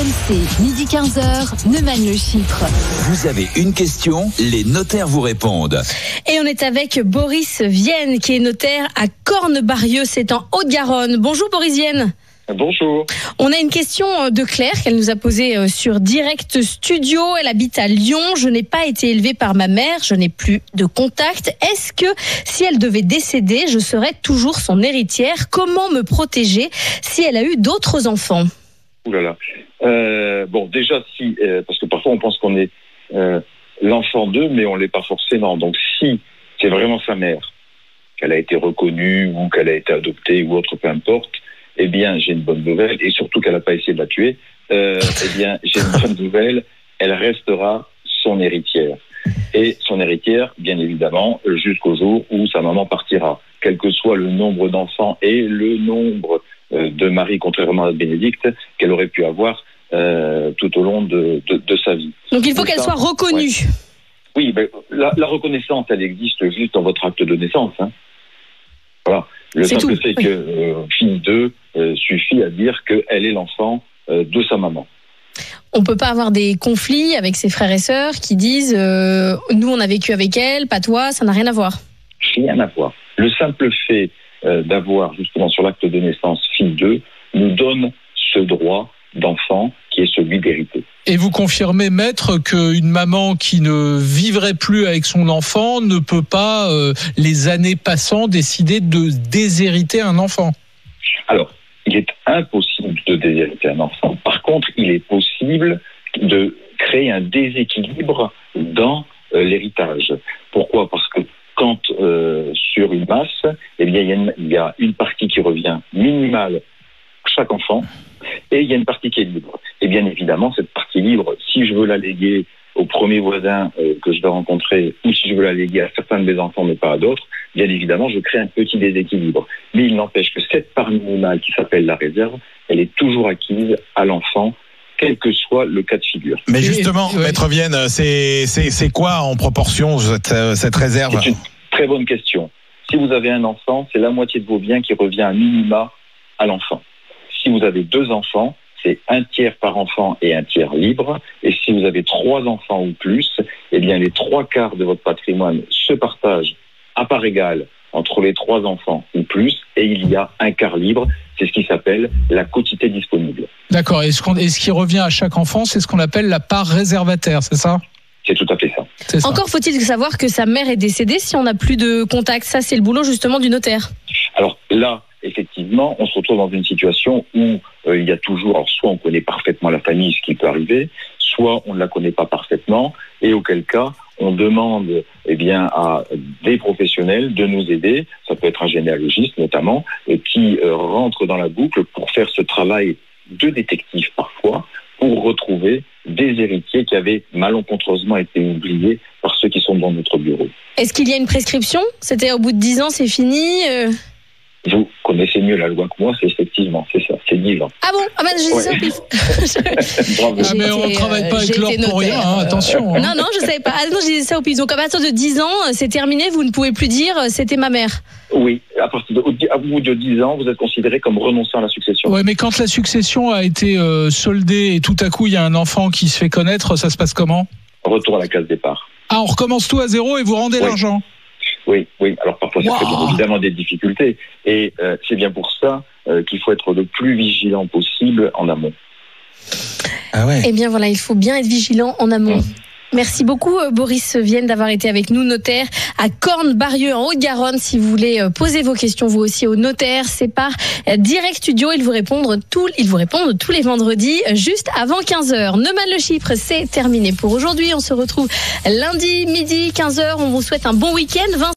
RMC, midi 15h, Neumann le Chypre. Vous avez une question, les notaires vous répondent. Et on est avec Boris Vienne, qui est notaire à Cornebarieux, c'est en Haute-Garonne. Bonjour Boris Vienne. Bonjour. On a une question de Claire qu'elle nous a posée sur Direct Studio. Elle habite à Lyon. Je n'ai pas été élevée par ma mère. Je n'ai plus de contact. Est-ce que si elle devait décéder, je serais toujours son héritière? Comment me protéger si elle a eu d'autres enfants? Ouh là là. Bon, déjà, si, parce que parfois on pense qu'on est l'enfant d'eux, mais on l'est pas forcément. Donc si c'est vraiment sa mère, qu'elle a été reconnue ou qu'elle a été adoptée ou autre, peu importe, eh bien, j'ai une bonne nouvelle, et surtout qu'elle n'a pas essayé de la tuer, eh bien, j'ai une bonne nouvelle, elle restera son héritière. Et son héritière, bien évidemment, jusqu'au jour où sa maman partira, quel que soit le nombre d'enfants et le nombre de maris, contrairement à Bénédicte, qu'elle aurait pu avoir tout au long de sa vie. Donc il faut qu'elle soit reconnue. Ouais. Oui, ben, la reconnaissance, elle existe juste dans votre acte de naissance. Hein. Voilà. Le simple fait que fille d'eux suffit à dire qu'elle est l'enfant de sa maman. On peut pas avoir des conflits avec ses frères et sœurs qui disent nous on a vécu avec elle, pas toi, ça n'a rien à voir. Rien à voir. Le simple fait d'avoir justement sur l'acte de naissance fille d'eux nous donne ce droit d'enfant qui est celui d'hériter. Et vous confirmez, maître, qu'une maman qui ne vivrait plus avec son enfant ne peut pas, les années passant, décider de déshériter un enfant? Alors, il est impossible de déshériter un enfant. Par contre, il est possible de créer un déséquilibre dans l'héritage. Pourquoi ? Parce que quand sur une masse, eh bien, il y a une partie qui revient minimale à chaque enfant, et il y a une partie qui est libre. Et bien évidemment, cette partie libre, si je veux la léguer au premier voisin que je vais rencontrer, ou si je veux la léguer à certains de mes enfants, mais pas à d'autres, bien évidemment, je crée un petit déséquilibre. Mais il n'empêche que cette part minimale qui s'appelle la réserve, elle est toujours acquise à l'enfant, quel que soit le cas de figure. Mais justement, maître Vienne, c'est quoi en proportion cette réserve ? C'est une très bonne question. Si vous avez un enfant, c'est la moitié de vos biens qui revient à minima à l'enfant. Si vous avez 2 enfants, c'est 1/3 par enfant et 1/3 libre. Et si vous avez 3 enfants ou plus, eh bien les 3/4 de votre patrimoine se partagent à part égale entre les 3 enfants ou plus, et il y a 1/4 libre. C'est ce qui s'appelle la quotité disponible. D'accord. Et ce qui revient à chaque enfant, c'est ce qu'on appelle la part réservataire, c'est ça ? C'est tout à fait ça. C'est ça. Encore faut-il savoir que sa mère est décédée si on n'a plus de contact. Ça, c'est le boulot justement du notaire. Alors là, effectivement, on se retrouve dans une situation où il y a toujours, alors soit on connaît parfaitement la famille, ce qui peut arriver, soit on ne la connaît pas parfaitement, et auquel cas, on demande à des professionnels de nous aider, ça peut être un généalogiste notamment, qui rentre dans la boucle pour faire ce travail de détective parfois, pour retrouver des héritiers qui avaient malencontreusement été oubliés par ceux qui sont dans notre bureau. Est-ce qu'il y a une prescription ? C'était au bout de 10 ans, c'est fini Vous connaissez mieux la loi que moi, c'est effectivement, c'est ça, c'est 10 ans. Ah bon ? Ah ben, je dis ça au pif. Bravo. Mais on ne travaille pas avec l'or pour rien, hein, attention. Hein. Non, je ne savais pas. Ah non, je disais ça au pif. Donc à partir de 10 ans, c'est terminé, vous ne pouvez plus dire c'était ma mère. Oui, à bout de 10 ans, vous êtes considéré comme renonçant à la succession. Oui, mais quand la succession a été soldée et tout à coup il y a un enfant qui se fait connaître, ça se passe comment ? Retour à la case départ. Ah, on recommence tout à zéro et vous rendez l'argent ? Oui. Alors parfois, ça crée bien évidemment des difficultés. Et c'est bien pour ça qu'il faut être le plus vigilant possible en amont. Ah ouais. Eh bien voilà, il faut bien être vigilant en amont. Merci beaucoup Boris Vienne d'avoir été avec nous, notaire à Cornebarieux en Haute-Garonne. Si vous voulez poser vos questions vous aussi au notaire, c'est par Direct Studio. Ils vous répondent tous les vendredis juste avant 15h. Neumann le Chypre, c'est terminé pour aujourd'hui. On se retrouve lundi midi 15h. On vous souhaite un bon week-end.